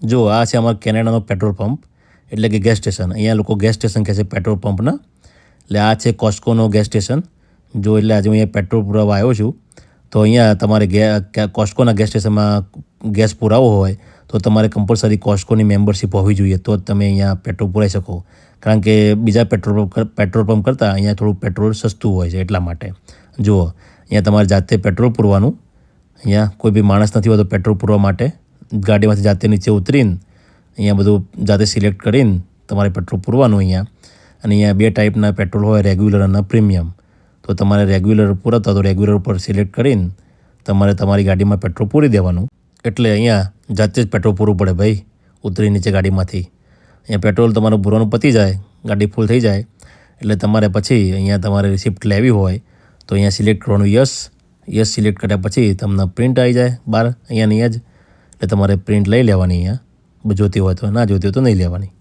જો આ છે અમારા કેનેડાનો પેટ્રોલ પંપ એટલે કે ગેસ સ્ટેશન. અહીંયા લોકો ગેસ સ્ટેશન કહે છે પેટ્રોલ પંપના. એટલે આ છે કોસ્કોનો ગેસ સ્ટેશન. જો એટલે આજે હું અહીંયા પેટ્રોલ પુરાવા આવ્યો છું. તો અહીંયા તમારે કોસ્કોના ગેસ સ્ટેશનમાં ગેસ પુરાવો હોય તો તમારે કમ્પલસરી કોસ્કોની મેમ્બરશિપ હોવી જોઈએ, તો જ તમે અહીંયા પેટ્રોલ પુરાવી શકો. કારણ કે બીજા પેટ્રોલ પંપ કરતાં અહીંયા થોડું પેટ્રોલ સસ્તું હોય છે એટલા માટે. જુઓ, અહીંયા તમારે જાતે પેટ્રોલ પૂરવાનું. અહીંયા કોઈ બી માણસ નથી હોતો પેટ્રોલ પૂરવા માટે. ગાડીમાંથી જાતે નીચે ઉતરીને અહીંયા બધું જાતે સિલેક્ટ કરીને તમારે પેટ્રોલ પૂરવાનું અહીંયા. અને અહીંયા 2 ટાઈપના પેટ્રોલ હોય, રેગ્યુલર અને પ્રીમિયમ. તો તમારે રેગ્યુલર પૂરતા તો રેગ્યુલર ઉપર સિલેક્ટ કરીને તમારે તમારી ગાડીમાં પેટ્રોલ પૂરી દેવાનું. એટલે અહીંયા જાતે જ પેટ્રોલ પૂરવું પડે ભાઈ, ઉતરી નીચે ગાડીમાંથી. અહીંયા પેટ્રોલ તમારું પૂરવાનું પતી જાય, ગાડી ફૂલ થઈ જાય એટલે તમારે પછી અહીંયા તમારે રિસિપ્ટ લેવી હોય તો અહીંયા સિલેક્ટ કરવાનું યસ સિલેક્ટ કર્યા પછી તમને પ્રિન્ટ આવી જાય બહાર અહીંયા જ. એટલે તમારે પ્રિન્ટ લઈ લેવાની અહીંયા, જોતી હોય તો, ના જોતી હોય તો નહીં લેવાની.